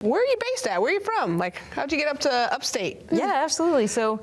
Where are you based at? Where are you from? Like, how'd you get up to upstate? Yeah, absolutely. So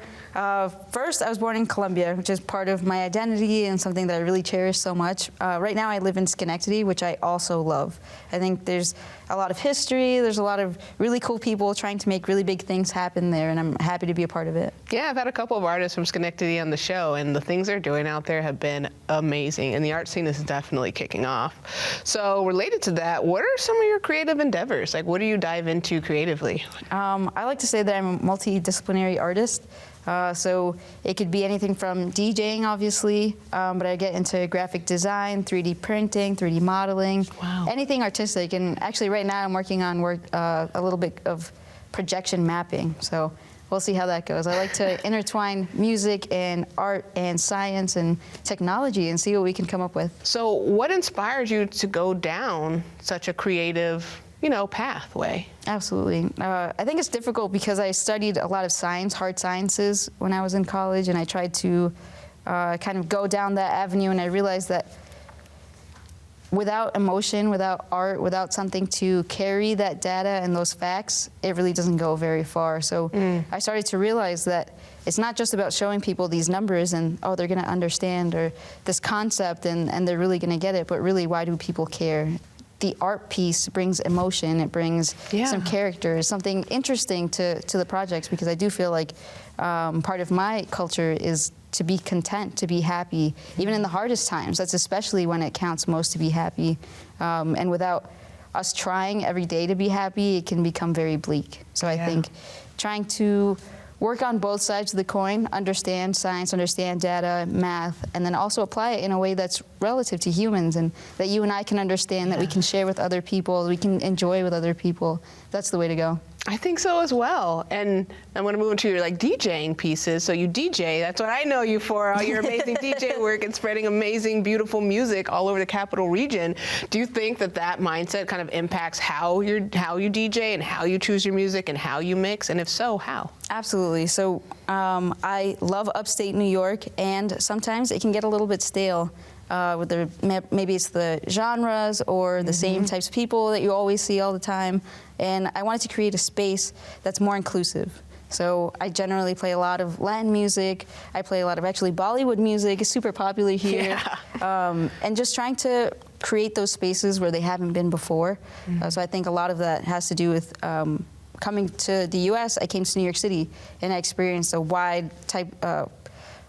first, I was born in Columbia, which is part of my identity and something that I really cherish so much. Right now, I live in Schenectady, which I also love. I think there's a lot of history. There's a lot of really cool people trying to make really big things happen there, and I'm happy to be a part of it. Yeah, I've had a couple of artists from Schenectady on the show, and the things they're doing out there have been amazing, and the art scene is definitely kicking off. So related to that, what are some of your creative endeavors? Like, what do you dive into creatively? I like to say that I'm a multidisciplinary artist. So it could be anything from DJing, obviously, but I get into graphic design, 3D printing, 3D modeling, anything artistic. And actually right now I'm working on a little bit of projection mapping. So we'll see how that goes. I like to intertwine music and art and science and technology and see what we can come up with. So what inspired you to go down such a creative, pathway? Absolutely. I think it's difficult because I studied a lot of science, hard sciences, when I was in college, and I tried to kind of go down that avenue, and I realized that without emotion, without art, without something to carry that data and those facts, it really doesn't go very far. So I started to realize that it's not just about showing people these numbers and, oh, they're going to understand, or this concept and they're really going to get it, but really, why do people care? The art piece brings emotion, it brings some characters, something interesting to the projects, because I do feel like part of my culture is to be content, to be happy, even in the hardest times. That's especially when it counts most to be happy. And without us trying every day to be happy, it can become very bleak. So I think trying to work on both sides of the coin, understand science, understand data, math, and then also apply it in a way that's relative to humans and that you and I can understand, that we can share with other people, we can enjoy with other people. That's the way to go. I think so as well. And I'm going to move into your DJing pieces. So you DJ, that's what I know you for, all your amazing DJ work and spreading amazing, beautiful music all over the Capital Region. Do you think that mindset kind of impacts how you DJ and how you choose your music and how you mix? And if so, how? Absolutely. So I love upstate New York, and sometimes it can get a little bit stale. Maybe it's the genres or the same types of people that you always see all the time. And I wanted to create a space that's more inclusive. So I generally play a lot of Latin music. I play a lot of Bollywood music. It's super popular here. And just trying to create those spaces where they haven't been before. So I think a lot of that has to do with coming to the U.S. I came to New York City, and I experienced a wide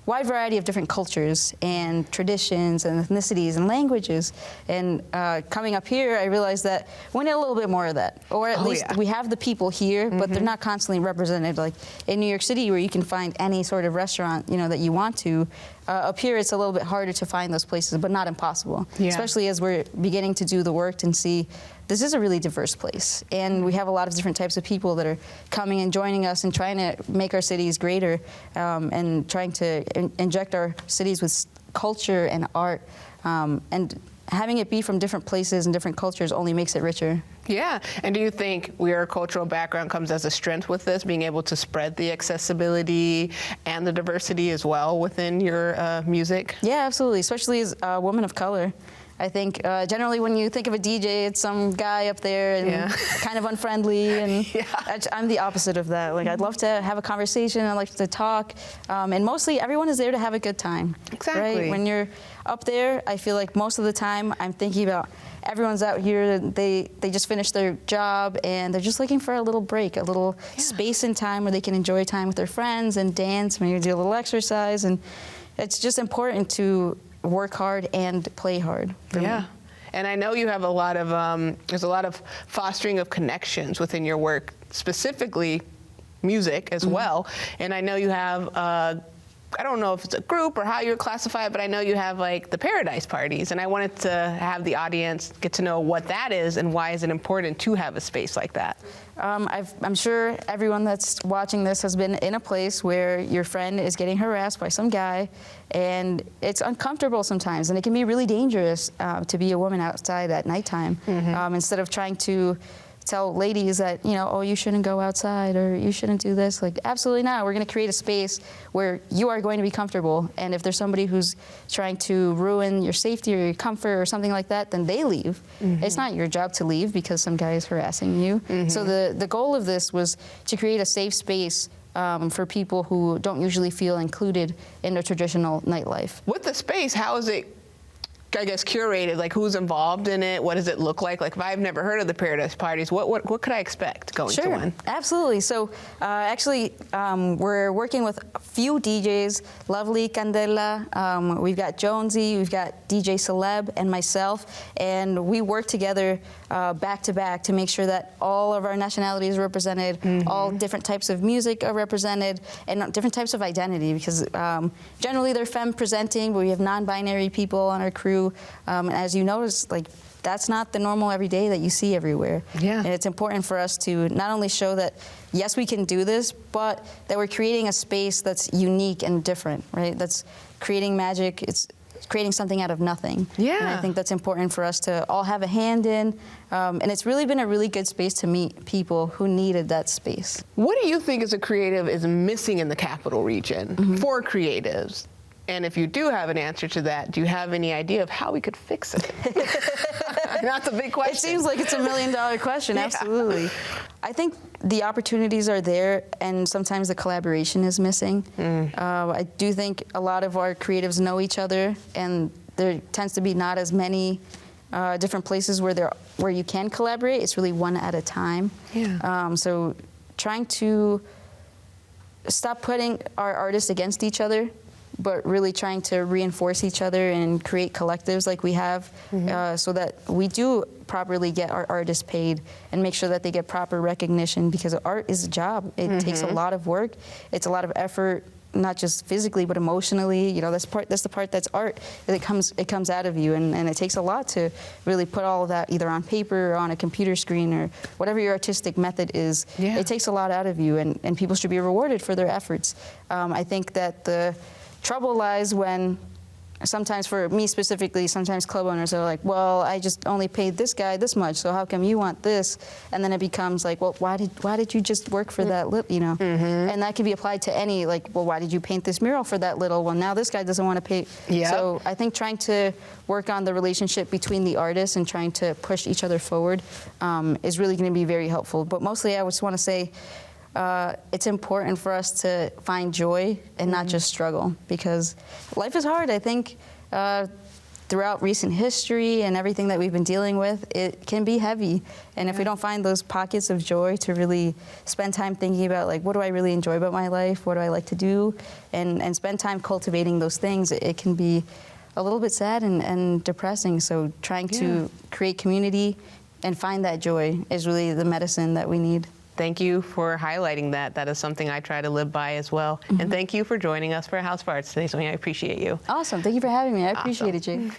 variety of different cultures and traditions and ethnicities and languages. And coming up here, I realized that we need a little bit more of that. Or at least we have the people here, but they're not constantly represented. Like in New York City, where you can find any sort of restaurant that you want to, up here it's a little bit harder to find those places, but not impossible. Especially as we're beginning to do the work and see this is a really diverse place, and we have a lot of different types of people that are coming and joining us and trying to make our cities greater, and trying to inject our cities with culture and art, and having it be from different places and different cultures only makes it richer. Yeah, and do you think your cultural background comes as a strength with this, being able to spread the accessibility and the diversity as well within your music? Yeah, absolutely, especially as a woman of color. I think generally when you think of a DJ, it's some guy up there and kind of unfriendly, and I'm the opposite of that. Like, I'd love to have a conversation, I like to talk, and mostly everyone is there to have a good time. Exactly. Right? When you're up there, I feel like most of the time I'm thinking about everyone's out here, they just finished their job and they're just looking for a little break, a little space and time where they can enjoy time with their friends and dance, maybe do a little exercise, and it's just important to work hard and play hard for me. And I know you have a lot of, there's a lot of fostering of connections within your work, specifically music as well. And I know you have, I don't know if it's a group or how you're classified, but I know you have the Paradise Parties, and I wanted to have the audience get to know what that is and why is it important to have a space like that. I'm sure everyone that's watching this has been in a place where your friend is getting harassed by some guy, and it's uncomfortable sometimes, and it can be really dangerous to be a woman outside at nighttime. Instead of trying to tell ladies that, oh, you shouldn't go outside or you shouldn't do this. Like, absolutely not. We're going to create a space where you are going to be comfortable. And if there's somebody who's trying to ruin your safety or your comfort or something like that, then they leave. It's not your job to leave because some guy is harassing you. So the goal of this was to create a safe space for people who don't usually feel included in the traditional nightlife. With the space, how is it, I guess, curated? Like, who's involved in it? What does it look like? Like, if I've never heard of the Paradise Parties, what could I expect going to one? Absolutely. So actually, we're working with a few DJs, Lovely, Candela, we've got Jonesy, we've got DJ Celeb, and myself, and we work together back to back to make sure that all of our nationalities are represented, all different types of music are represented, and different types of identity, because generally they're femme presenting, but we have non-binary people on our crew. And as you notice, like, that's not the normal everyday that you see everywhere. Yeah. And it's important for us to not only show that, yes, we can do this, but that we're creating a space that's unique and different, right? That's creating magic. It's creating something out of nothing. Yeah. And I think that's important for us to all have a hand in. And it's really been a really good space to meet people who needed that space. What do you think as a creative is missing in the capital region for creatives? And if you do have an answer to that, do you have any idea of how we could fix it? That's a big question. It seems like it's $1 million question, Yeah. Absolutely. I think the opportunities are there, and sometimes the collaboration is missing. I do think a lot of our creatives know each other, and there tends to be not as many different places where you can collaborate. It's really one at a time. Yeah. So trying to stop putting our artists against each other, but really trying to reinforce each other and create collectives like we have, so that we do properly get our artists paid and make sure that they get proper recognition, because art is a job. It takes a lot of work. It's a lot of effort, not just physically, but emotionally. That's the part that's art. It comes out of you, and it takes a lot to really put all of that either on paper or on a computer screen or whatever your artistic method is. Yeah. It takes a lot out of you, and people should be rewarded for their efforts. I think that the trouble lies when, sometimes for me specifically, sometimes club owners are like, well, I just only paid this guy this much, so how come you want this? And then it becomes like, well, why did you just work for that little, And that can be applied to any, like, well, why did you paint this mural for that little? Well, now this guy doesn't want to pay. Yep. So I think trying to work on the relationship between the artists and trying to push each other forward is really going to be very helpful. But mostly I just want to say, it's important for us to find joy and not just struggle, because life is hard. I think throughout recent history and everything that we've been dealing with, it can be heavy. And if we don't find those pockets of joy to really spend time thinking about, like, what do I really enjoy about my life? What do I like to do? And spend time cultivating those things, it can be a little bit sad and depressing. So trying to create community and find that joy is really the medicine that we need. Thank you for highlighting that. That is something I try to live by as well. And thank you for joining us for House of Arts today, Sonia. I appreciate you. Awesome. Thank you for having me. I appreciate it, Jake.